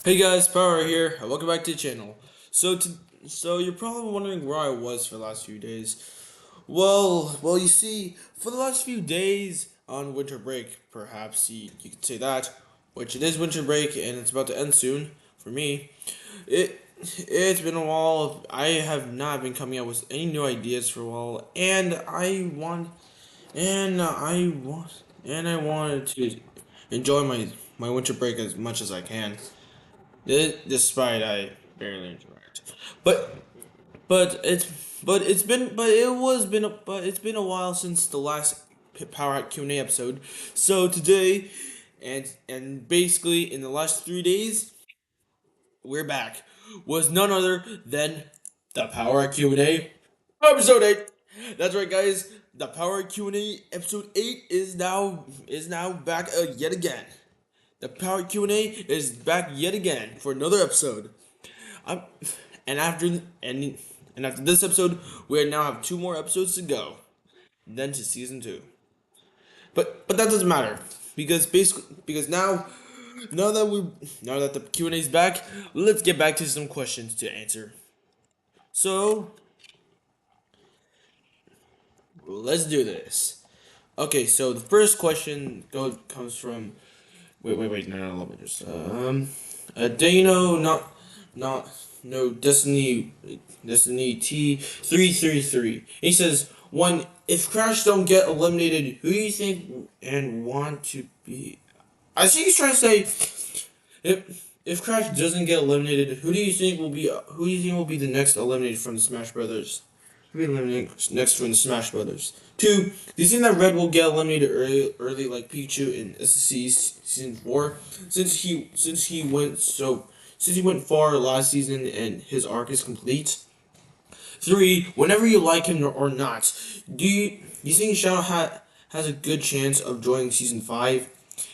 Hey guys, Power here, and welcome back to the channel. So you're probably wondering where I was for the last few days. Well, you see, for the last few days on winter break, perhaps you could say that, which it is winter break and it's about to end soon for me. It it's been a while. I have not been coming up with any new ideas for a while, and I wanted to enjoy my winter break as much as I can. Despite I barely interact, but but it's but it's been a while since the last PowerHat QNA episode. So today, and basically in the last 3 days, we're back. Was none other than the PowerHat QNA episode 8. That's right, guys. The PowerHat QNA episode 8 is now back yet again. The Power Q&A is back yet again for another episode. I'm, and after and after this episode, we now have two more episodes to go, then to season 2. But that doesn't matter because now that the Q&A is back, let's get back to some questions to answer. So let's do this. Okay, so the first question comes from wait, no, let me just Dano, not no Destiny T333. He says, one, if Crash don't get eliminated, who do you think and want to be? I think he's trying to say, if Crash doesn't get eliminated, who do you think will be the next eliminated from the Smash Brothers? Who will be eliminated next from the Smash Brothers? Two, do you think that Red will get eliminated early like Pikachu in SSC season 4? Since he went far last season and his arc is complete. Three, whenever you like him or not, do you think has a good chance of joining season 5?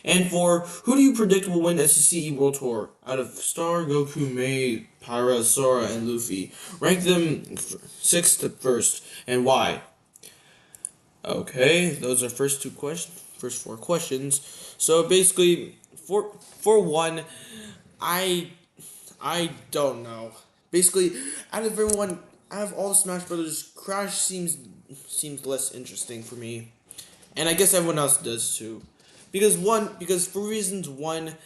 And four, who do you predict will win SSCE World Tour out of Star, Goku, May, Pyra, Sora, and Luffy? Rank them sixth to first, and why? Okay, those are first four questions. So basically, for one, I I don't know. Basically, out of all the Smash Brothers, Crash seems less interesting for me, and I guess everyone else does too. Because for reasons one,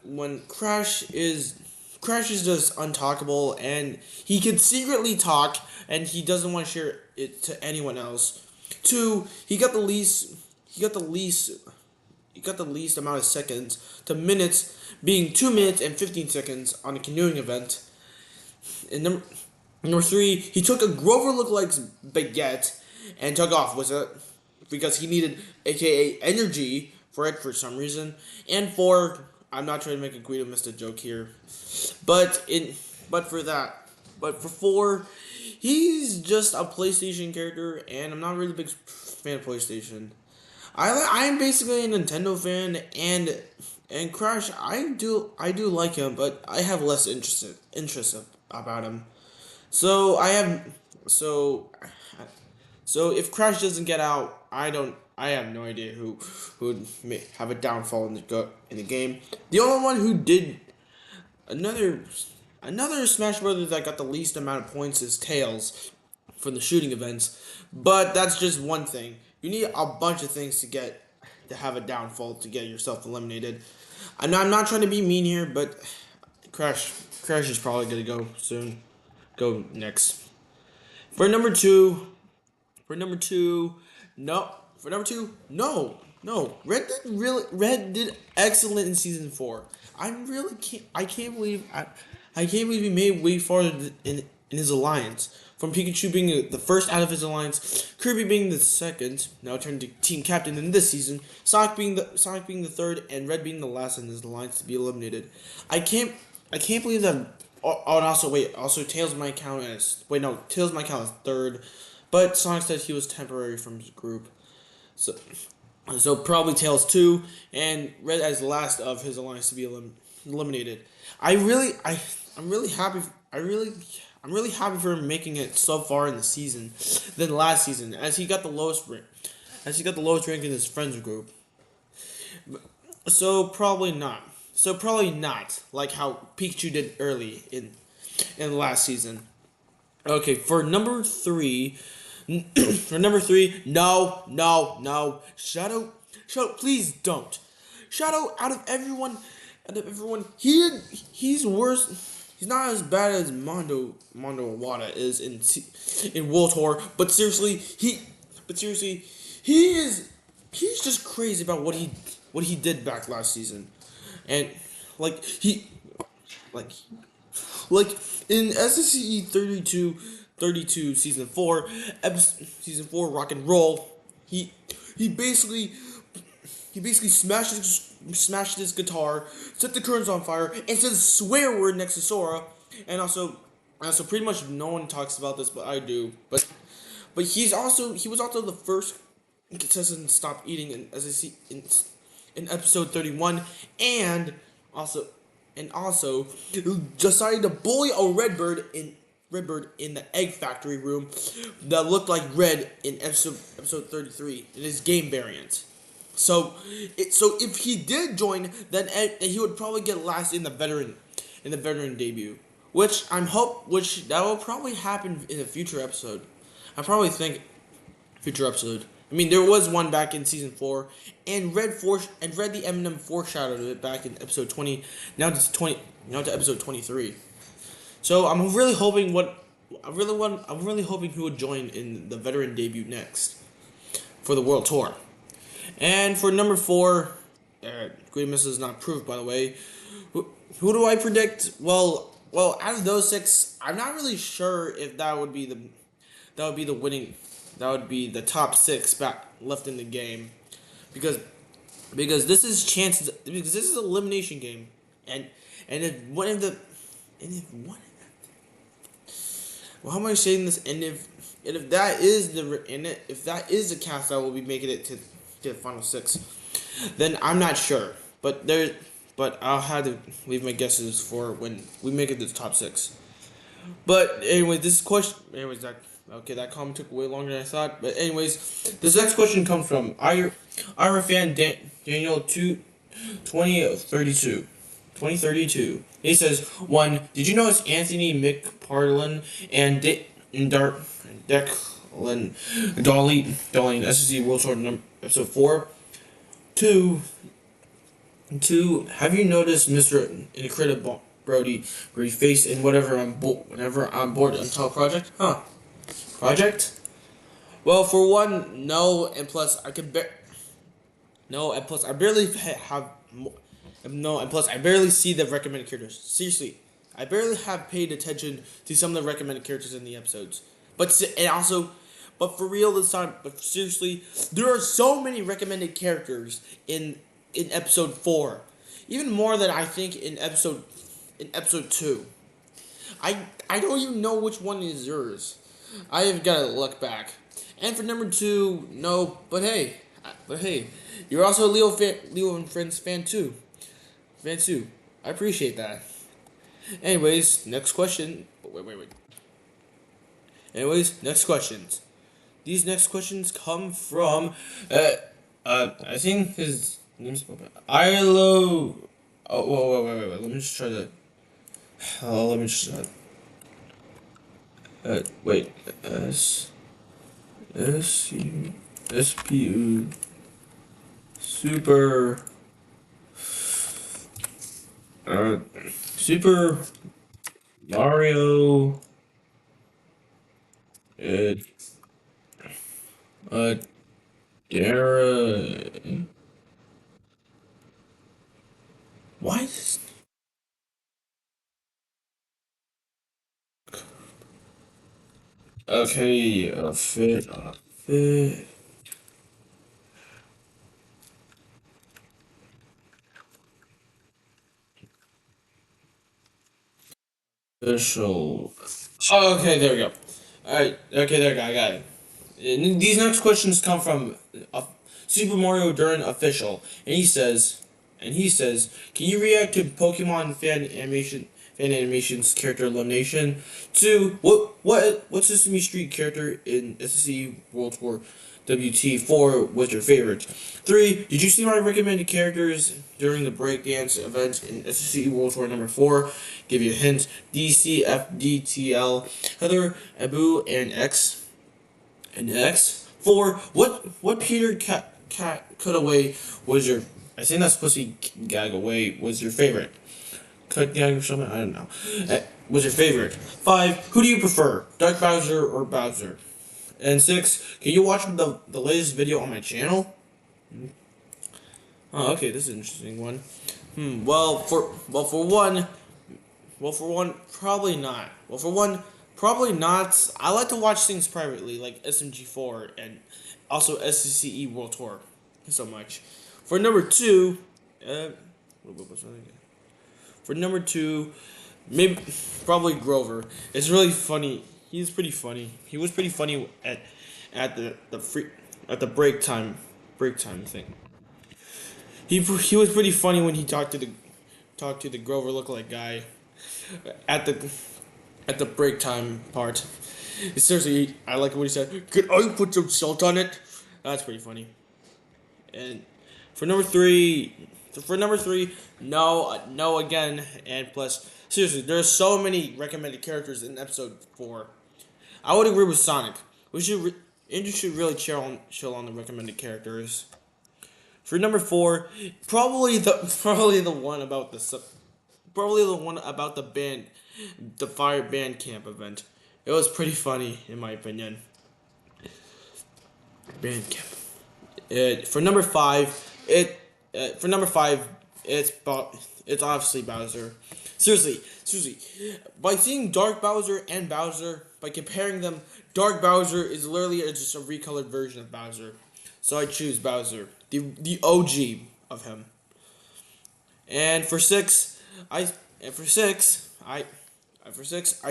when Crash is just untalkable, and he can secretly talk, and he doesn't want to share it to anyone else. Two, he got the least amount of seconds to minutes, being 2 minutes and 15 seconds on a canoeing event. And number three, he took a Grover lookalike baguette and took off. Was it because he needed AKA energy for it for some reason? And four, I'm not trying to make a Guido Mista joke here, but in but for that, but for four, he's just a PlayStation character, and I'm not really a big fan of PlayStation. I'm basically a Nintendo fan, and Crash, I do like him, but I have less interest about him. So I have so so if Crash doesn't get out, I have no idea who may have a downfall in the game. The only one who did another another Smash Brothers that got the least amount of points is Tails from the shooting events, but that's just one thing. You need a bunch of things to have a downfall to get yourself eliminated. I'm not trying to be mean here, but Crash Crash is probably gonna go soon. Go next. For number two, for number two, no. For number two, no, no. Red did excellent in season 4. I can't believe I can't believe he made way farther in his alliance. From Pikachu being the first out of his alliance, Kirby being the second, now turned to team captain in this season, Sonic being the third, and Red being the last in his alliance to be eliminated. I can't I can't believe that. Oh, and also Tails might count as Tails might count as third, but Sonic said he was temporary from his group. So, so probably Tails too, and Red as the last of his alliance to be eliminated. I'm really happy. I'm really happy for him making it so far in the season than last season, as he got the lowest rank, in his friends group. So probably not. So probably not like how Pikachu did early in the last season. Okay, for number three, for number three, no, Shadow, please don't. Shadow, out of everyone, he's worse. He's not as bad as Mondo Iwata is in World Tour, but seriously, he is he's just crazy about what he did back last season, and like like like in SSCE 32 season 4 rock and roll, he he basically he basically smashed his guitar, set the curtains on fire, and said a swear word next to Sora, and also pretty much no one talks about this, but I do. But he was also the first contestant to stop eating in SSC in episode 31, and also also decided to bully a Redbird in the egg factory room that looked like Red in episode 33 in his game variant. So if he did join, then he would probably get last in the veteran debut, which that will probably happen in a future episode. I probably think future episode. I mean, there was one back in season 4, and Red the Eminem foreshadowed it back in episode 20. Now to episode 23. So I'm really hoping he would join in the veteran debut next for the World Tour. And for number 4, Great Miss is not proved, by the way. Who do I predict? Well, out of those 6, I'm not really sure if that would be the winning. That would be the top 6 back left in the game, because this is chances, because this is an elimination game, and if one of the well, how am I saying this? And if that is the cast that will be making it to the final 6, then I'm not sure. But I'll have to leave my guesses for when we make it to the top 6. But anyway, this question. Anyways, that comment took way longer than I thought. But anyways, this next question comes from Ira fan Daniel 2032. He says, 1. Did you notice Anthony McPartlin and Declan Dolly in SSC World Tour episode 4? 2. Have you noticed Mr. Incredible Brody face in whenever I'm bored until project? Project? Well, for one, no, and plus I barely see the recommended characters. Seriously, I barely have paid attention to some of the recommended characters in the episodes. But for real this time, but seriously, there are so many recommended characters in episode 4, even more than I think in episode 2. I don't even know which one is yours. I have got to look back. And for number 2, no, but hey, you're also a Leo and Friends fan too. I appreciate that. Anyways, next question. Wait. Anyways, next questions. These next questions come from I think his name's Ilo. Oh, wait. Let me just try to. Let me just. Wait. SPU. Super Mario. Dara. What? Okay, fit. Official. Oh, okay, there we go. Alright, okay, there we go, I got it. And these next questions come from Super Mario Duran Official, and he says, can you react to Pokemon fan animation's character elimination? 2. What Sesame Street character in SSC World Tour WT4 was your favorite. 3. Did you see my recommended characters during the breakdance event in SCE World Tour number 4? Give you a hint. DCFDTL, Heather, Abu, and X. And X. 4. What Peter Cat Cutaway was your... I think that's Pussy Gag Away was your favorite. Cut Gag or something? I don't know. Was your favorite. 5. Who do you prefer? Dark Bowser or Bowser? And 6, can you watch the latest video on my channel? Oh, okay, this is an interesting one. Well, for one, probably not. Well, for one, probably not. I like to watch things privately, like SMG4 and also SCCE World Tour, so much. For number 2, maybe probably Grover. It's really funny. He's pretty funny. He was pretty funny at the break time thing. He was pretty funny when he talked to the Grover lookalike guy at the break time part. Seriously, I like what he said. Could I put some salt on it? That's pretty funny. And for number 3, no again, and plus seriously, there's so many recommended characters in episode 4. I would agree with Sonic. Andrew should really chill on the recommended characters. For number 4, probably the one about the band, the Fire Band Camp event. It was pretty funny in my opinion. Band camp. For number 5, it's obviously Bowser. Seriously, by seeing Dark Bowser and Bowser, by comparing them, Dark Bowser is literally just a recolored version of Bowser. So I choose Bowser, the OG of him. And for 6, I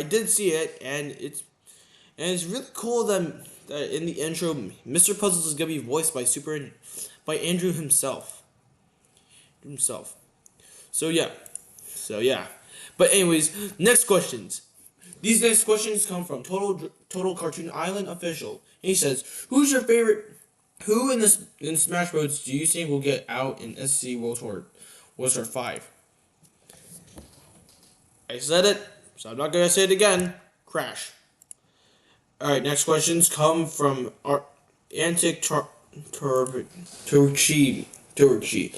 did see it, and it's really cool that in the intro, Mr. Puzzles is gonna be voiced by Andrew himself. So yeah. But anyways, next questions. These next questions come from Total Cartoon Island official. He says, "Who's your favorite? Who in Smash Bros. Do you think will get out in SC World Tour 5?" I said it, so I'm not gonna say it again. Crash. All right, next questions come from our Antic Turchi.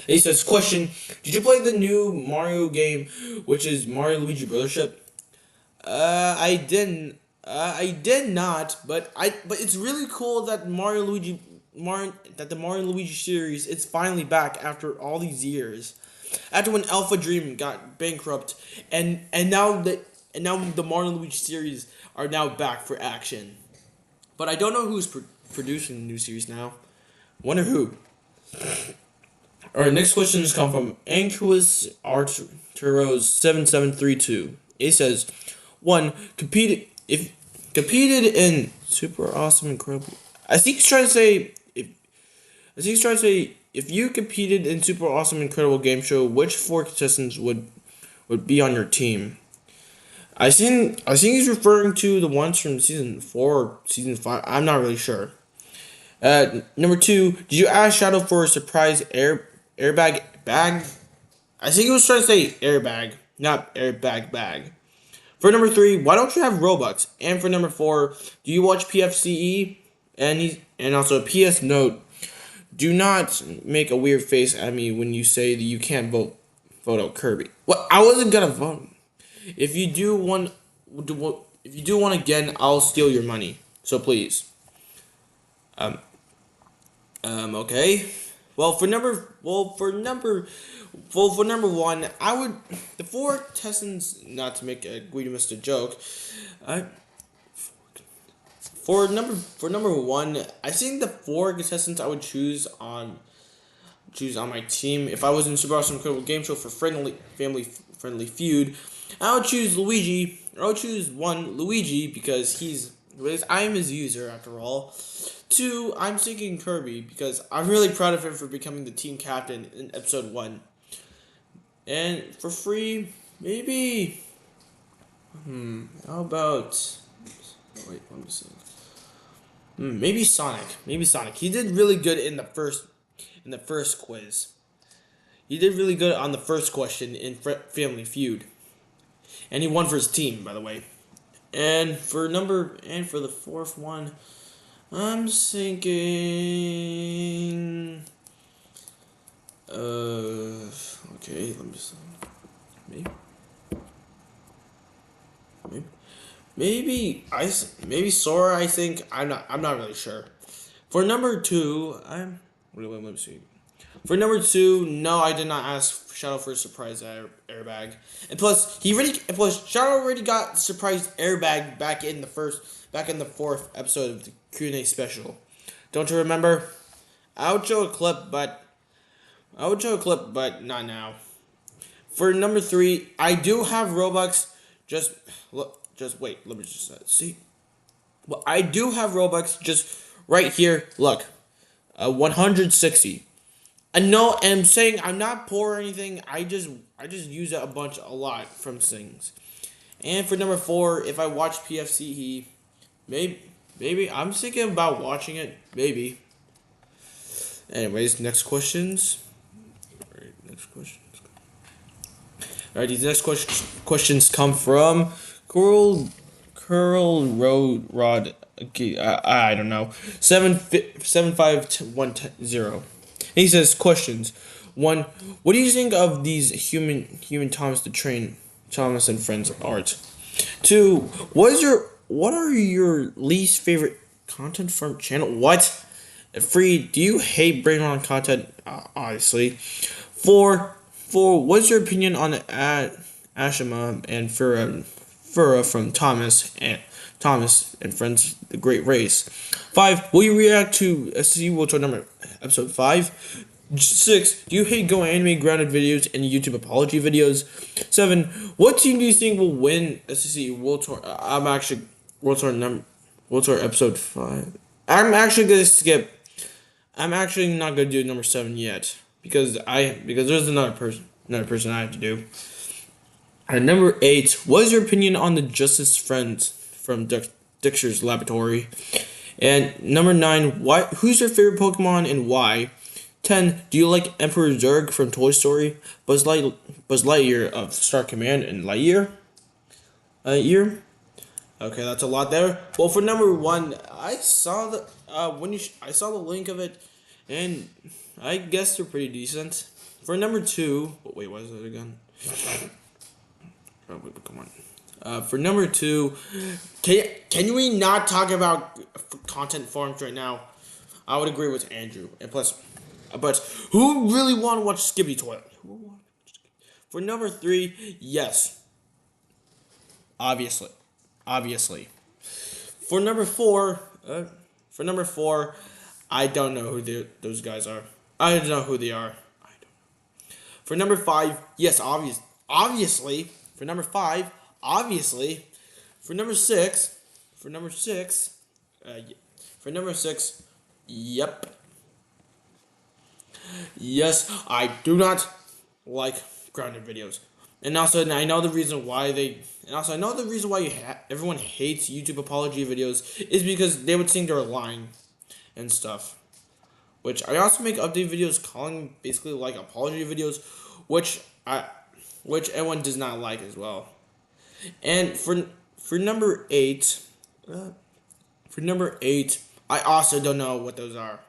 He says, question, did you play the new Mario game, which is Mario Luigi Brothership? I didn't. I did not, but it's really cool that the Mario Luigi series is finally back after all these years. After when Alpha Dream got bankrupt, and now the Mario Luigi series are now back for action. But I don't know who's producing the new series now. Wonder who. Alright, next questions come from Anquis Arturos 7732. It says, 1. Competed in Super Awesome Incredible. I think he's trying to say if you competed in Super Awesome Incredible Game Show, which 4 contestants would be on your team? I think he's referring to the ones from season 4 or season 5. I'm not really sure. Number 2, did you ask Shadow for a surprise airbag bag? I think he was trying to say airbag, not airbag bag. For number 3, why don't you have Robux? And for number 4, do you watch PFCE? And also PS note, do not make a weird face at me when you say that you can't vote out Kirby. Well, I wasn't gonna vote. If you do one again, I'll steal your money. So please. Okay. For number 1, I would the 4 contestants, not to make a Guido Mr. joke. For number 1, I think the 4 contestants I would choose on my team if I was in Super Awesome Incredible Game Show for family friendly feud. I would choose Luigi. I would choose 1 Luigi because I am his user after all. 2, I'm thinking Kirby because I'm really proud of him for becoming the team captain in episode 1. And for 3, maybe. How about? Wait, let me see. Maybe Sonic. Maybe Sonic. He did really good in the first quiz. He did really good on the first question in Family Feud, and he won for his team, by the way. And for the fourth one, I'm thinking. Okay, let me see. Maybe Sora. I think I'm not really sure. For number two, let me see. For number two, no, I did not ask Shadow for a surprise airbag, and plus Shadow already got surprise airbag back in the fourth episode of the QNA special. Don't you remember? I would show a clip, but not now. For number three, I do have Robux. Just wait. Let me just see. Well, I do have Robux just right here. Look, 160. I know, and I'm saying I'm not poor or anything. I just use it a lot from things. And for number four, if I watch PFC, maybe I'm thinking about watching it. Maybe. Anyways, next questions. Alright, next questions. Alright, these next questions come from Curl Rod. Okay, I don't know. 75110. He says questions. 1. What do you think of these human Thomas the Train Thomas and Friends art? 2. What are your least favorite content from channel? What? 3. Do you hate brain rot content? Obviously. 4. What's your opinion on Ashima and Fura from Thomas and Friends, The Great Race? 5. Will you react to SCC World Tour number episode 5? 6. Do you hate Go Anime grounded videos and YouTube apology videos? 7. What team do you think will win SCC World Tour? World Tour episode 5. I'm actually gonna skip. I'm actually not gonna do number 7 yet because there's another person I have to do. And number 8. What is your opinion on the Justice Friends from Dexter's Laboratory? And number 9. Who's your favorite Pokemon and why? 10. Do you like Emperor Zurg from Toy Story? Buzz Lightyear of Star Command and Lightyear? Okay, that's a lot there. Well, for number 1, I saw the I saw the link of it, and I guess they're pretty decent. For number 2, wait, what is it again? Oh, wait, come on. For number 2, can we not talk about content forums right now? I would agree with Andrew, and plus, but who really want to watch Skippy Toilet? For number 3, yes, obviously. For number 4, I don't know who those guys are. I don't know who they are. I don't know. For number 5, yes, obviously. For number 5, obviously. For number 6, yep. Yes, I do not like grounded videos. And also, I know the reason why everyone hates YouTube apology videos is because they would think they're lying and stuff. Which I also make update videos calling basically like apology videos, which everyone does not like as well. And for number 8, I also don't know what those are.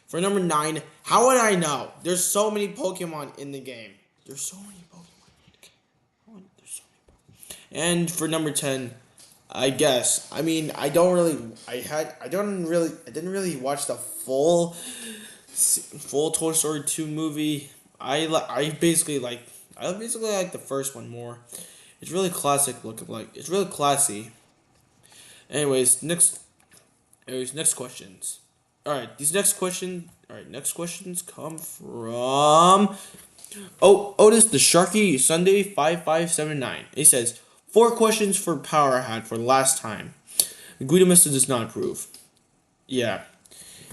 For number 9, how would I know? There's so many Pokemon in the game. And for number 10, I guess. I mean, I didn't really watch the full Toy Story 2 movie. I basically like the first one more. It's really classic looking, it's really classy. Anyways, next questions. Next questions come from Otis the Sharky Sunday 5579. He says 4 questions for PowerHat for last time. Guidomista does not approve. Yeah.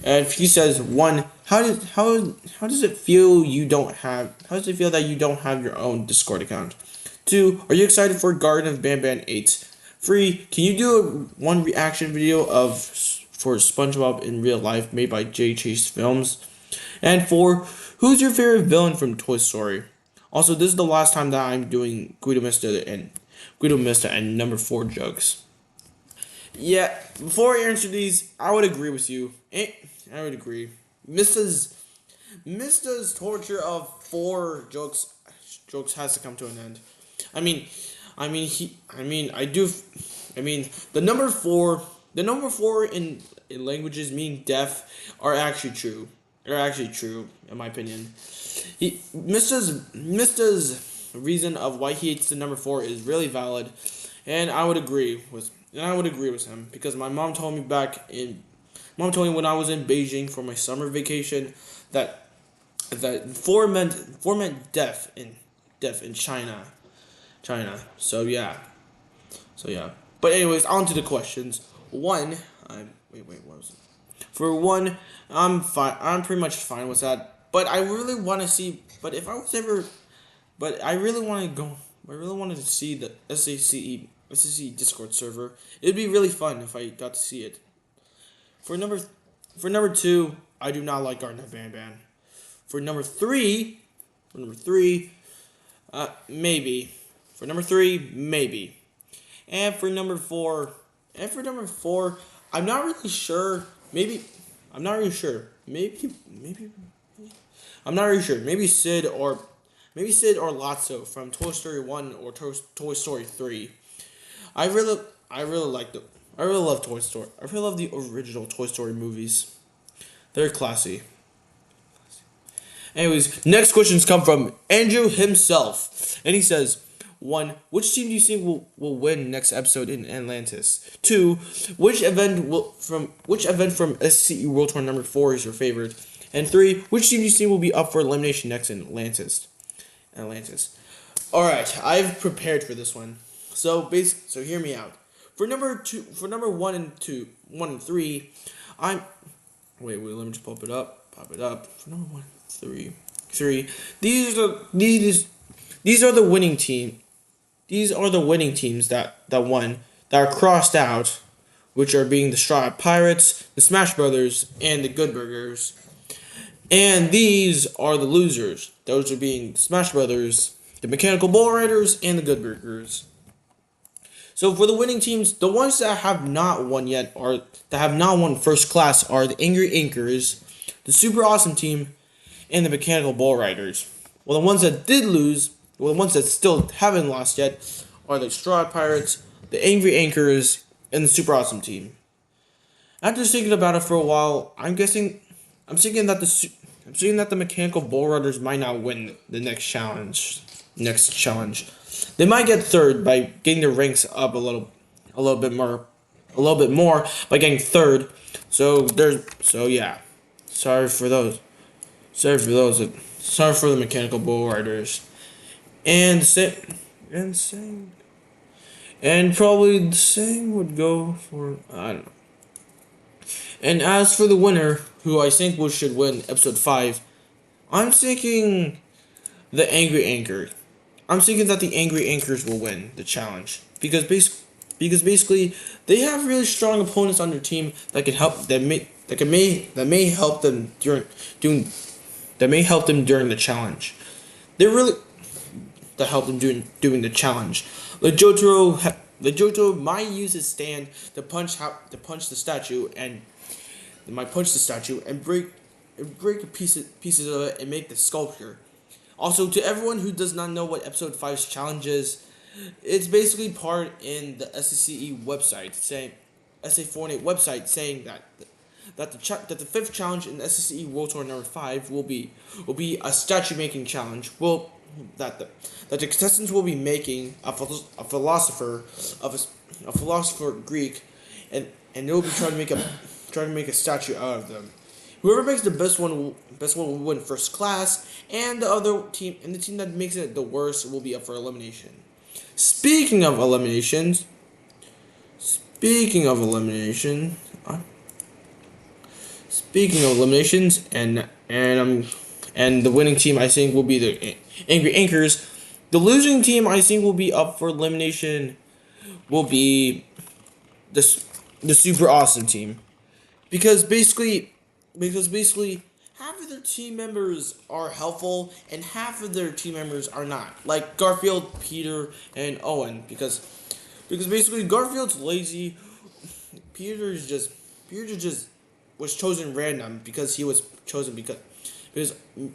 And he says 1, how does it feel that you don't have your own Discord account? 2, are you excited for Garden of Banban 8? 3. Can you do one reaction video for SpongeBob in real life made by J Chase Films? And 4. Who's your favorite villain from Toy Story? Also, this is the last time that I'm doing Guido Mista and number 4 jokes. Yeah, before I answer these, I would agree with you. I would agree. Mista's torture of 4 jokes has to come to an end. I mean, the number 4 in languages meaning deaf are actually true. They're actually true, in my opinion. Mista's reason of why he hates the number 4 is really valid, and I would agree with him because my mom told me when I was in Beijing for my summer vacation that 4 meant deaf in China. So yeah. But anyways, on to the questions. 1, what was it? For 1, I'm fine. I'm pretty much fine with that. But I really want to see. But if I was ever, but I really want to go. I really wanted to see the SACE Discord server. It'd be really fun if I got to see it. For number 2, I do not like Gardner Ban. For number 3, maybe. For number 3, maybe. And for number 4, I'm not really sure. Maybe I'm not really sure. Maybe I'm not really sure. Maybe Sid or Lotso from Toy Story 1 or Toy Story 3. I really love Toy Story. I really love the original Toy Story movies. They're classy. Anyways, next questions come from Andrew himself. And he says, 1. Which team do you think will win next episode in Atlantis? 2. Which event from SCE World Tour number 4 is your favorite? And 3. Which team do you think will be up for elimination next in Atlantis? Alright, I've prepared for this one. So hear me out. For number 1 and 3, let me just pop it up. For number 1, 3. These are the winning team. These are the winning teams that won, that are crossed out, which are being the Straw Hat Pirates, the Smash Brothers, and the Good Burgers. And these are the losers. Those are being Smash Brothers, the Mechanical Bull Riders, and the Good Burgers. So for the winning teams, the ones that have not won yet, that have not won first class, are the Angry Anchors, the Super Awesome Team, and the Mechanical Bull Riders. Well, the ones that did lose, the ones that still haven't lost yet, are the Straw Hat Pirates, the Angry Anchors, and the Super Awesome Team. After thinking about it for a while, I'm thinking that the Mechanical Bull Riders might not win the next challenge. They might get third by getting their ranks up a little bit more by getting third. So yeah. Sorry for the Mechanical Bull Riders. And probably the same would go for, I don't know. And as for the winner, who I think should win episode 5, I'm thinking the Angry Anchor. I'm thinking that the Angry Anchors will win the challenge because basically they have really strong opponents on their team that can help that may help them during the challenge. They're really that help them doing the challenge. Like Jotaro might use his stand to punch the statue and break pieces of it and make the sculpture. Also, to everyone who does not know what episode 5's challenge is, it's basically part in the SCE website SA408 website saying that the 5th challenge in SCE World Tour number 5 will be a statue making challenge. That the contestants will be making a philosopher Greek, and they will be trying to make a statue out of them. Whoever makes the best one will win first class, and the team that makes it the worst will be up for elimination. Speaking of eliminations, and the winning team I think will be the Angry Anchors. The losing team I think will be up for elimination will be the the super awesome team, because basically half of their team members are helpful and half of their team members are not. Like Garfield, Peter, and Owen, because basically Garfield's lazy. Peter's just Peter just was chosen random because he was chosen because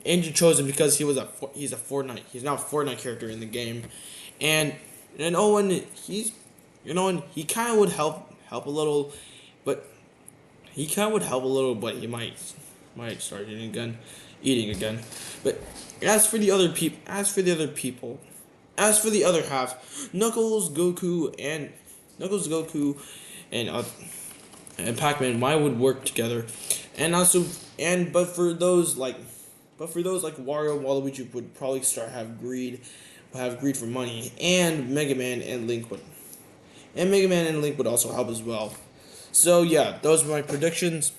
Andrew chose him because he's a Fortnite. He's now a Fortnite character in the game, and Owen, he kind of would help a little, but he might start eating again. But as for the other half, Knuckles, Goku, and Pac-Man, why would work together, and also and but for those like Wario and Waluigi would probably have greed for money, and Mega Man and Link would also help as well. So yeah, those are my predictions.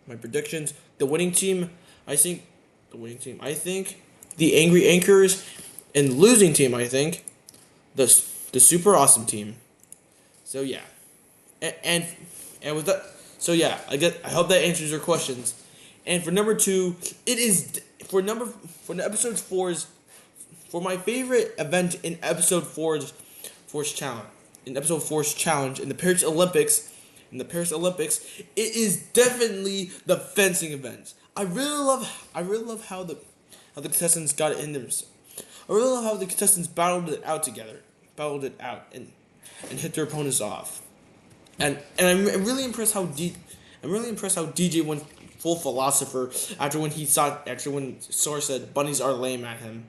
The winning team, I think. The Angry Anchors, and losing team, I think. The the Super Awesome team. So yeah, and and with that, so yeah, I hope that answers your questions. And for number two, it is for the episode fours, for my favorite event in episode four's challenge. In episode four's challenge in the Paris Olympics. It is definitely the fencing event. I really love how the contestants got it in there. I really love how the contestants battled it out, and hit their opponents off. And I'm really impressed how DJ went full philosopher after when Sora said bunnies are lame at him,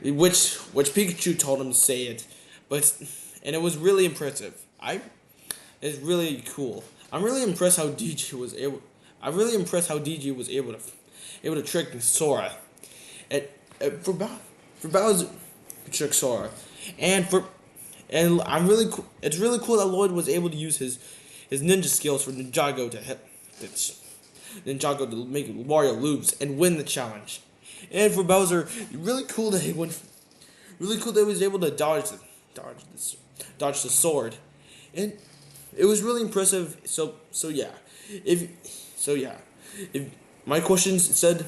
which Pikachu told him to say it, but and it was really impressive. It's really cool. I'm really impressed how DJ was able. I'm really impressed how DJ was able to trick Sora, and for Bowser to trick Sora, and for and I'm really it's really cool that Lloyd was able to use his ninja skills for Ninjago to make Wario lose and win the challenge, and for Bowser, really cool that he was able to dodge the sword, and it was really impressive. So yeah, if if my questions said,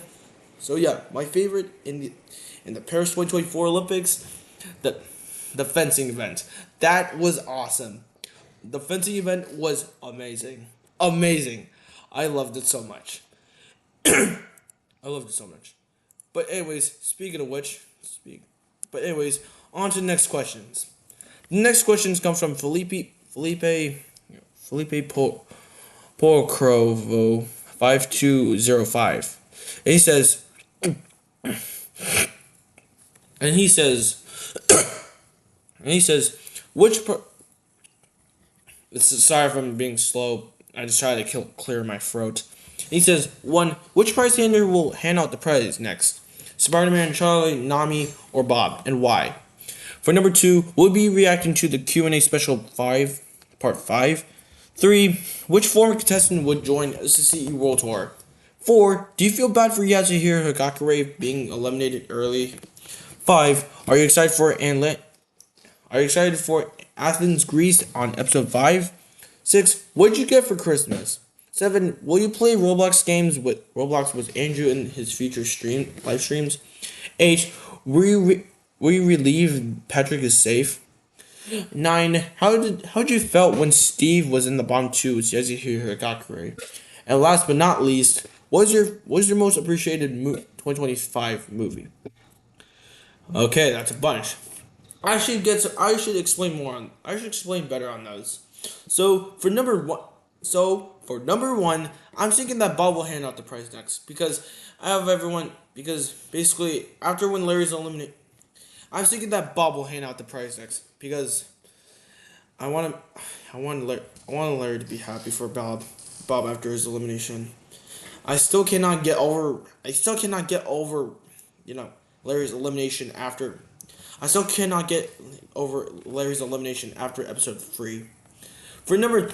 so yeah, my favorite in the Paris 2024 Olympics, the the fencing event. That was awesome. The fencing event was amazing. I loved it so much. I loved it so much. But anyways, speaking of which, on to the next questions. The next questions come from Felipe Porcrovo 5205. And he says and he says which sorry if I'm being slow. I just try to clear my throat. He says, 1. Which prize handler will hand out the prize next? Spider-Man, Charlie, Nami, or Bob, and why? For number 2, we'll be reacting to the QNA Special 5, Part 5. 3. Which former contestant would join the CE World Tour? 4. Do you feel bad for Yasuhiro Hagakure being eliminated early? 5. Are you excited for Athens, Greece on episode 5? 6. What did you get for Christmas? 7. Will you play Roblox games with Andrew in his future live streams? 8. Will you relieve Patrick is safe? 9. How did you felt when Steve was in the bottom 2 with Yasuhiro Hagakure? And last but not least, what was your most appreciated 2025 movie? Okay, that's a bunch. I should explain better on those. So for number one, I'm thinking that Bob will hand out the prize next because basically after when Larry's eliminated, I'm thinking that Bob will hand out the prize next because I want Larry to be happy for Bob after his elimination. I still cannot get over Larry's elimination after. I still cannot get over Larry's elimination after episode 3. For number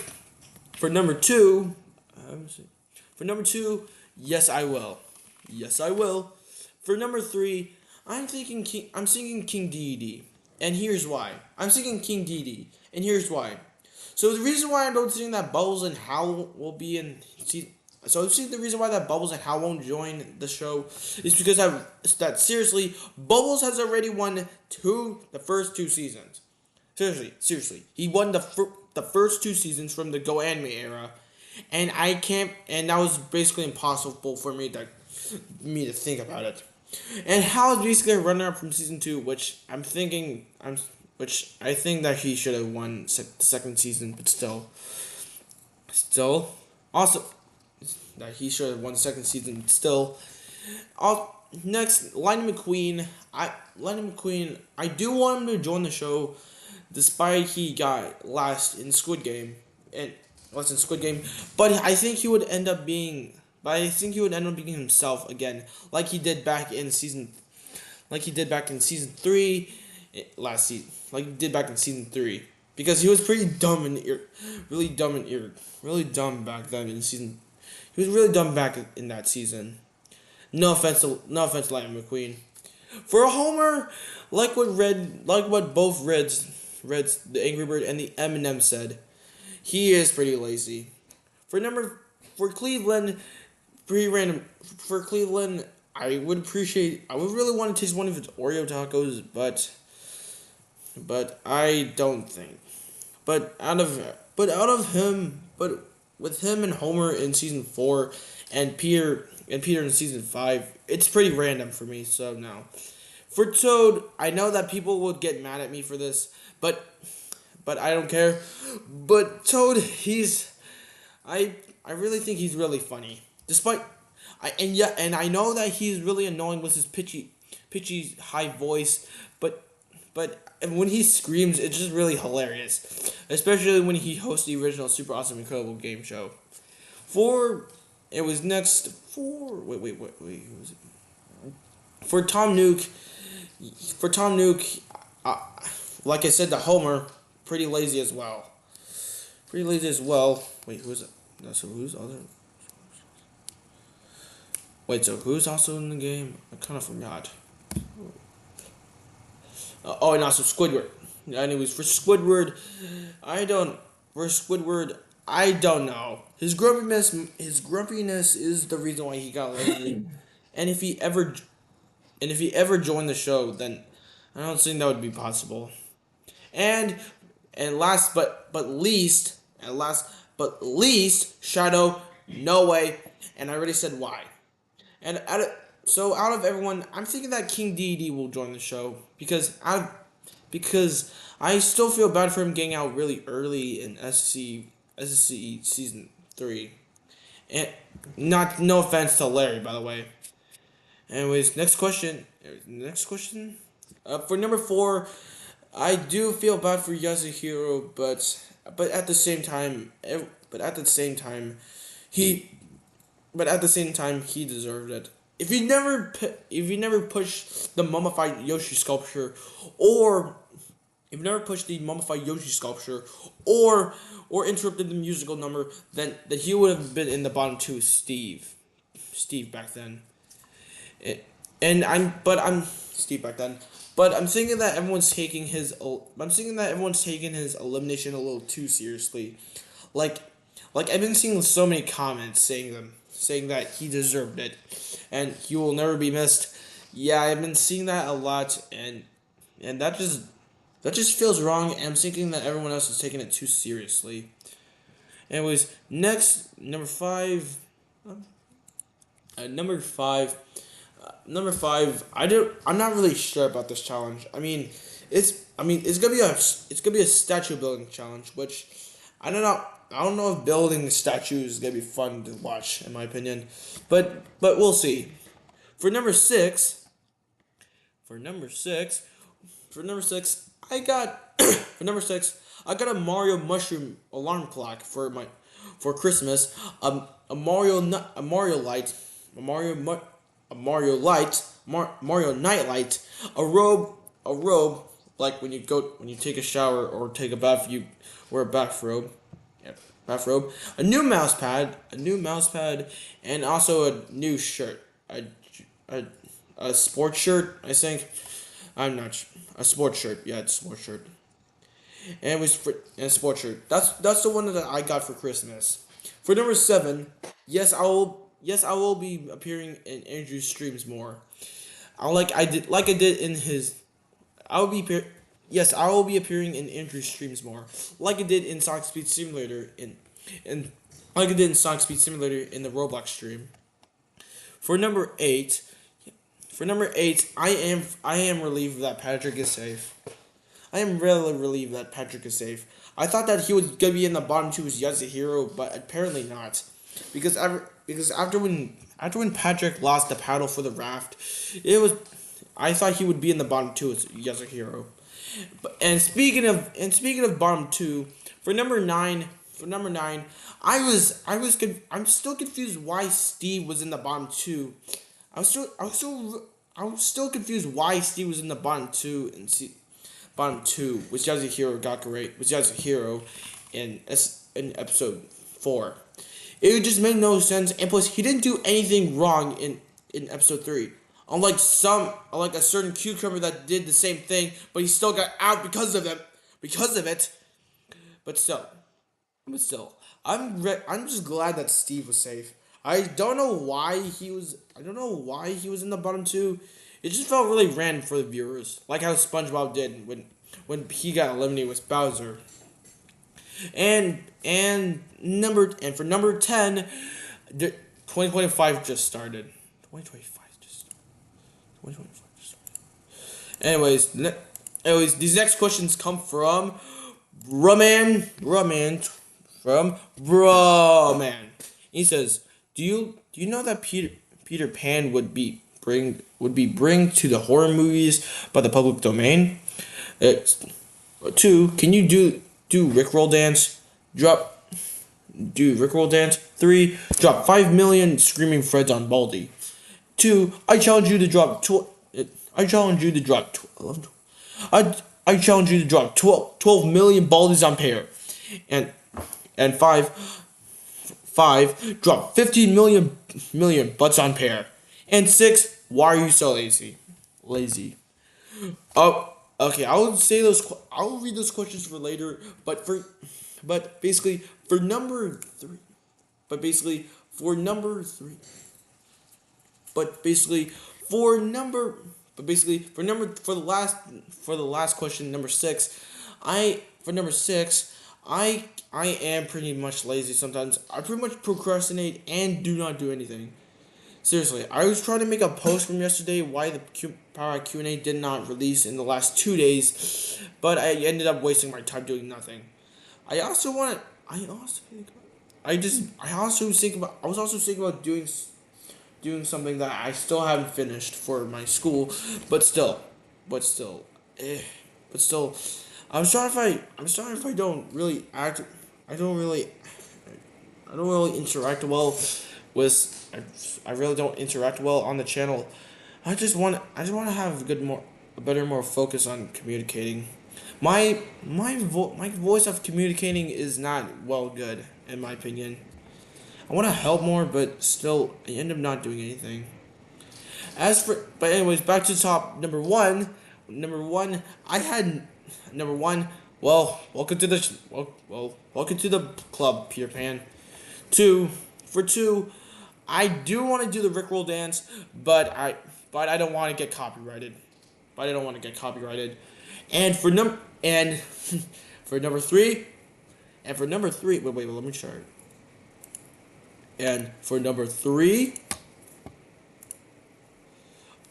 two, yes I will. For number 3, I'm singing King Dedede. And here's why. I'm thinking King Dedede, and here's why. So the reason why I don't think that Bubbles and Hal will be in the reason why that Bubbles and Hal won't join the show is because that seriously, Bubbles has already won the first 2 seasons. Seriously, he won the first 2 seasons from the Go Anime era, and I can't, and that was basically impossible for me to think about it. And Hal is basically a runner up from season 2, which which I think that he should have won the second season, but still, also that he should have won the second season, but still. Next, Lightning McQueen. I do want him to join the show, despite he got last in Squid Game, but I think he would end up being. But I think he would end up being himself again, like he did back in season 3 last season, because he was pretty dumb really dumb back then in season. He was really dumb back in that season. No offense to Lightning McQueen. For a homer, like what both Reds, the Angry Bird and the Eminem said, he is pretty lazy. For Cleveland. Pretty random for Cleveland. I would really want to taste one of his Oreo tacos, but I don't think. But with him and Homer in season 4, and Peter in season 5, it's pretty random for me. So now, for Toad, I know that people would get mad at me for this, but I don't care. But Toad, I really think he's really funny. And I know that he's really annoying with his pitchy high voice, but when he screams, it's just really hilarious, especially when he hosts the original Super Awesome Incredible game show. For Tom Nook. Like I said, the Homer, pretty lazy as well. Wait, who is it? No, so who's other? Wait, so who's also in the game? I kind of forgot. And also Squidward. Anyways, for Squidward, I don't know. His grumpiness is the reason why he got lazy. and if he ever joined the show, then I don't think that would be possible. And last but least, Shadow, no way. And I already said why. And out of everyone, I'm thinking that King Dedede will join the show because I still feel bad for him getting out really early in SSC season 3. And no offense to Larry, by the way. Anyways, next question. For number 4, I do feel bad for Yasuhiro, but at the same time he deserved it. If you never push the mummified Yoshi sculpture, or interrupted the musical number, then he would have been in the bottom 2. Steve back then. I'm Steve back then. But I'm thinking that everyone's taking his elimination a little too seriously. Like I've been seeing so many comments saying that he deserved it and he will never be missed. Yeah, I've been seeing that a lot, and that just feels wrong. And I'm thinking that everyone else is taking it too seriously. Anyways, next, number 5. Number 5. I'm not really sure about this challenge. It's gonna be a statue building challenge, which I don't know if building statues is gonna be fun to watch, in my opinion, but we'll see. For number 6, I got a Mario mushroom alarm clock for Christmas. A Mario nightlight, a robe, like when you take a shower or take a bath, you wear a bathrobe, a new mouse pad, and also a new shirt, a sports shirt, I think. I'm not a sports shirt. Yeah, it's a sports shirt. And it was for and a sports shirt. That's the one that I got for Christmas. For number 7, yes, I will. Yes, I will be appearing in Andrew's streams more. I did in his. I will be. Yes, I will be appearing in Andrew's streams more, like I did in Sonic Speed Simulator in like I did in Sonic Speed Simulator in the Roblox stream. For number 8, I am relieved that Patrick is safe. I am really relieved that Patrick is safe. I thought that he was gonna be in the bottom 2 as Yasuhiro, but apparently not, because after when Patrick lost the paddle for the raft, it was I thought he would be in the bottom 2 as Yasuhiro. And speaking of bottom 2, for number 9, I'm still confused why Steve was in the bottom 2. I was still confused why Steve was in the bottom 2 and bottom 2 was Yasuhiro Gakure was Yasuhiro in episode 4. It just made no sense, and plus he didn't do anything wrong in episode 3. Unlike a certain cucumber that did the same thing, but he still got out because of it. But still, I'm just glad that Steve was safe. I don't know why he was in the bottom 2. It just felt really random for the viewers, like how SpongeBob did when he got eliminated with Bowser. And for number 10, 2025 just started. 2025 just started. Anyways, these next questions come from Raman from Raman. He says, "Do you know that Peter Pan would be bring to the horror movies by the public domain? 2. Can you do Rickroll dance? Do Rickroll dance. 3. Drop 5 million screaming Freds on Baldy. 2. I challenge you to drop 12 million Baldies on Pear. And 5. Drop 15 million butts on Pear. And 6. Why are you so lazy? Oh, okay. I'll read those questions for later. But basically for number 3. For the last question, number 6. I am pretty much lazy sometimes. I pretty much procrastinate and do not do anything. Seriously, I was trying to make a post from yesterday why the PowerHat QNA did not release in the last 2 days, but I ended up wasting my time doing nothing. I was also thinking about doing something that I still haven't finished for my school, but still, I'm sorry if I don't really interact well with. I really don't interact well on the channel. I just want to have a better more focus on communicating. My voice of communicating is not good in my opinion. I want to help more, but still I end up not doing anything. But anyways, back to the top. Number one, I had number 1. Well, welcome to the club, Peter Pan. 2, I do want to do the Rickroll dance, but I don't want to get copyrighted. And for number 3, wait, let me start. And for number 3,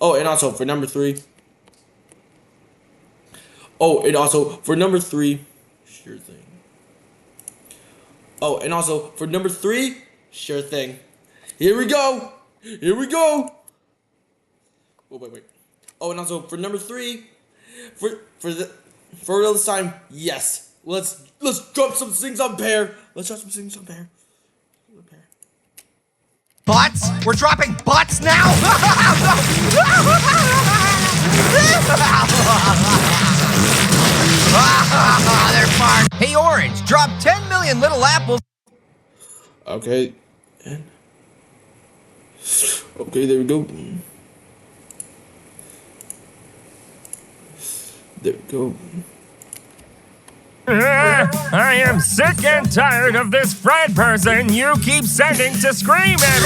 and also for number 3, sure thing. And also for number 3, sure thing. Here we go. Oh, wait. And also for number 3, for this time, yes. Let's drop some things on Pear. Butts? We're dropping butts now? They're far. Hey, Orange, drop 10 million little apples. Okay, there we go. There we go. I am sick and tired of this friend person you keep sending to scream at.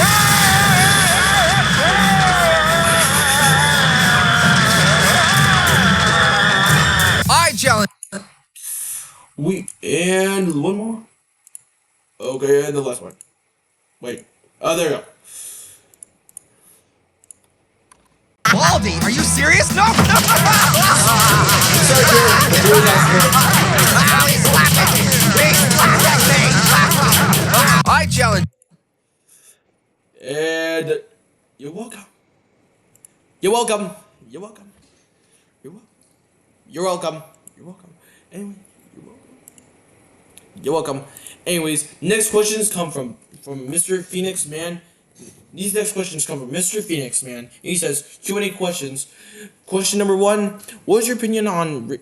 I challenge. And one more. Okay, and the last one. Wait. Oh, there we go. Baldy, are you serious? No! Sorry, I challenge. and you're welcome. You're welcome. You're welcome. You're welcome. You're welcome. You're welcome. Anyway, you're welcome. You're welcome. Anyways, next questions come from Mr. Phoenix Man. These next questions come from Mr. Phoenix Man. He says Q&A questions. Question number 1: what is your opinion on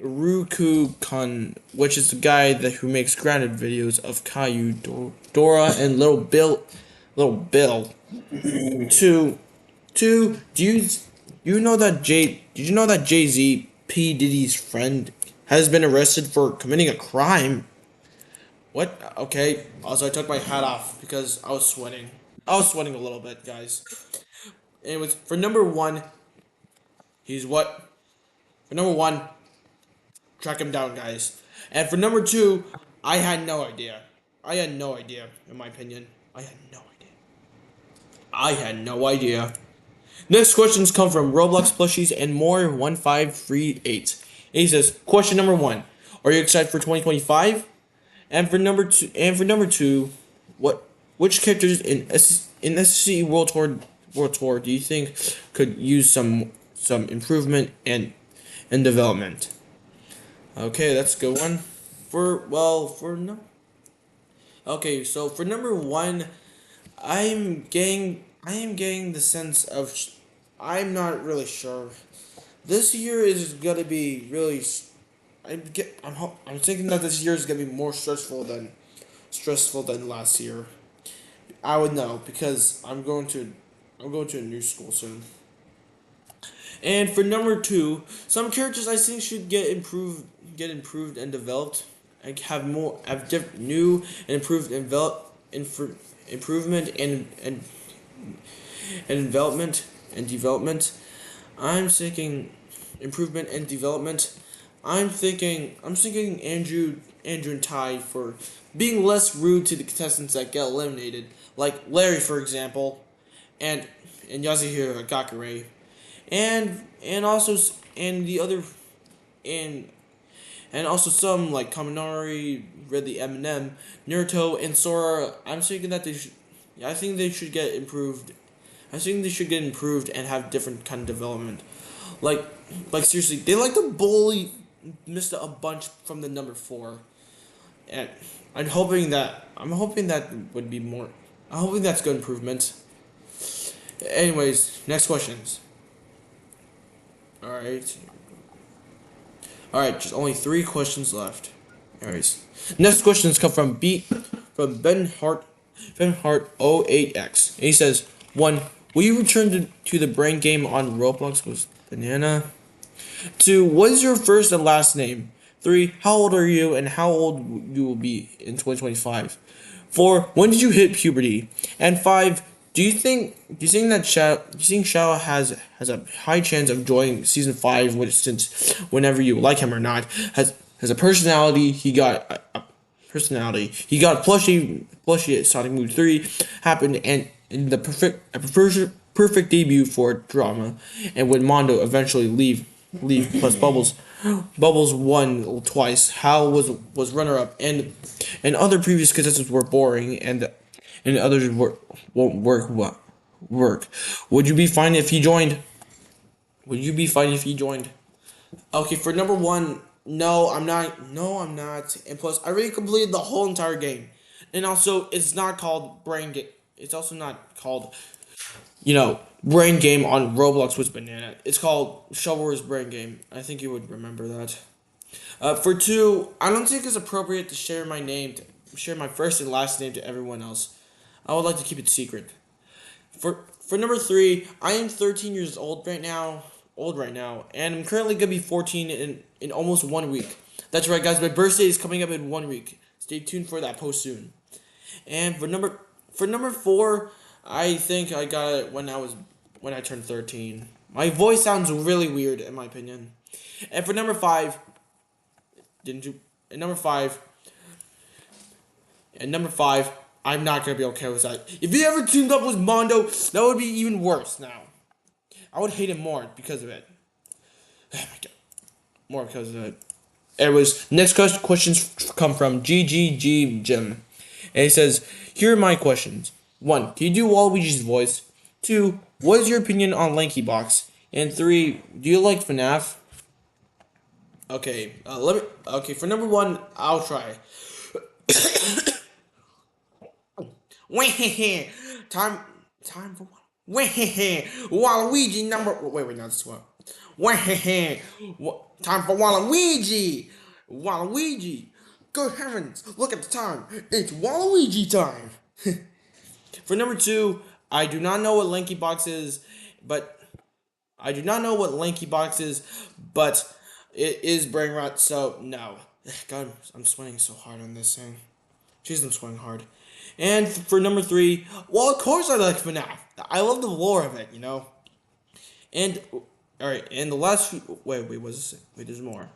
Ruku-kun, which is the guy who makes grounded videos of Caillou, Dora, and Little Bill? Two. Did you know that Jay-Z, P. Diddy's friend, has been arrested for committing a crime? What? Okay. Also, I took my hat off because I was sweating. I was sweating a little bit, guys. Anyways, for number 1, he's what? For number 1, track him down, guys. And for number 2, I had no idea. In my opinion. I had no idea. Next questions come from Roblox Plushies and more 1538. He says, question number 1: are you excited for 2025? And for number 2, which characters in SC World Tour do you think could use some improvement and development? Okay, that's a good one. Okay, so for number 1, I am getting the sense of I'm not really sure. This year is gonna be really. I'm thinking that this year is gonna be more stressful than last year. I would know because I'm going to a new school soon. And for number 2, some characters I think should get improved and developed, and have new and improved improvement and development. I'm thinking improvement and development. I'm thinking Andrew and Ty for being less rude to the contestants that get eliminated, like Larry, for example, and Yasuhiro Gakure, and also the other and also some like Kaminari, Ridley Eminem, Naruto, and Sora. I think they should get improved. I think they should get improved and have different kind of development. Like seriously, they like to bully Mr. A bunch from the number 4, and I'm hoping that would be more. I'm hoping that's good improvement. Anyways, next questions. All right, just only 3 questions left. Anyways, next questions come from Ben Hart 08X. And he says, 1: will you return to the brain game on Roblox with Banana? 2: what is your first and last name? 3: how old are you and how old you will be in 2025? 4: when did you hit puberty? And 5: do you think Shao has a high chance of joining season 5, since whenever you like him or not, has a personality? He got a personality. He got plushie at Sonic Mood 3 happened, and the perfect debut for drama. And when Mondo eventually leave plus Bubbles won twice. Hal was runner up, and other previous contestants were boring, and others won't work. Would you be fine if he joined? Okay, for number 1, no, I'm not. No, I'm not. And plus, I already completed the whole entire game, and also it's not called brain game. It's also not called, brain game on Roblox with Banana. It's called Shovelware's Brain Game. I think you would remember that. For 2, I don't think it's appropriate to share my first and last name to everyone else. I would like to keep it secret. For number 3, I am 13 years old right now, old right now, and I'm currently gonna be 14 in almost 1 week. That's right, guys. My birthday is coming up in 1 week. Stay tuned for that post soon. And for number 4, I think I got it when I turned 13. My voice sounds really weird in my opinion. And for number 5, didn't you? And number 5. And number 5, I'm not gonna be okay with that. If he ever teamed up with Mondo, that would be even worse. Now, I would hate him more because of it. Oh my god, more because of it. Anyways, next questions come from GGG Jim, and he says, "Here are my questions. 1. Can you do Waluigi's voice? 2. What is your opinion on Lanky Box? And 3. Do you like FNAF?" Okay, Okay, for number 1, I'll try. Time for Waluigi number. Wait, no, this one. Time for Waluigi. Waluigi. Good heavens! Look at the time. It's Waluigi time. For number 2, I do not know what Lanky Box is, but it is brain rot. So no. God, I'm sweating so hard on this thing. Jeez, I'm sweating hard. And for number 3, well, of course I like FNAF. I love the lore of it, you know. And alright, and the last few. Wait, what's this? Wait, there's more.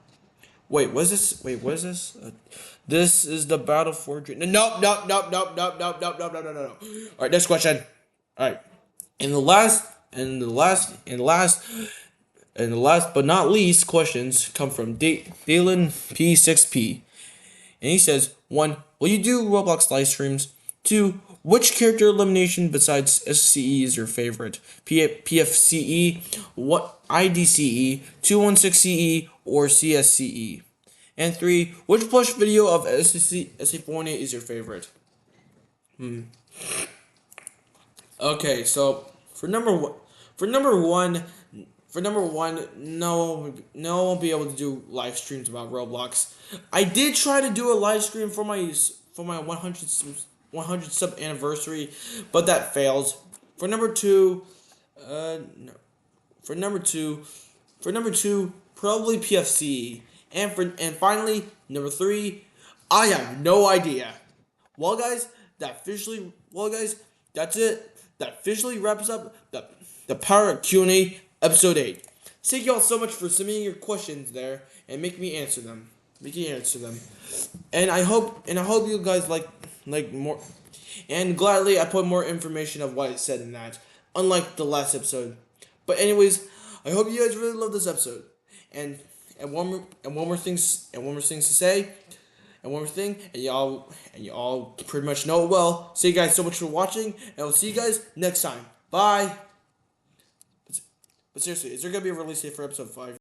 Wait, what's this? Wait, what is this? This is the Battle for Dream. No. Alright, next question. Alright. And the last but not least questions come from Dalen P6P. And he says, 1. Will you do Roblox live streams? 2. Which character elimination besides SCE is your favorite? PFCE, IDCE, 216CE, or CSCE? And 3. Which plush video of SA4 is your favorite? Okay, so for number one, no one will be able to do live streams about Roblox. I did try to do a live stream for my 100 sub anniversary, but that failed. For number 2, probably PFC. And finally, number 3, I have no idea. Well, guys, that's it. That officially wraps up the PowerHat QNA episode 8. Thank y'all so much for submitting your questions there and make me answer them. And I hope you guys like more. And gladly I put more information of what I said in that, unlike the last episode. But anyways, I hope you guys really love this episode. And one more thing to say. And one more thing, and y'all pretty much know it well. Thank you guys so much for watching, and I'll see you guys next time. Bye. But seriously, is there gonna be a release date for episode 5?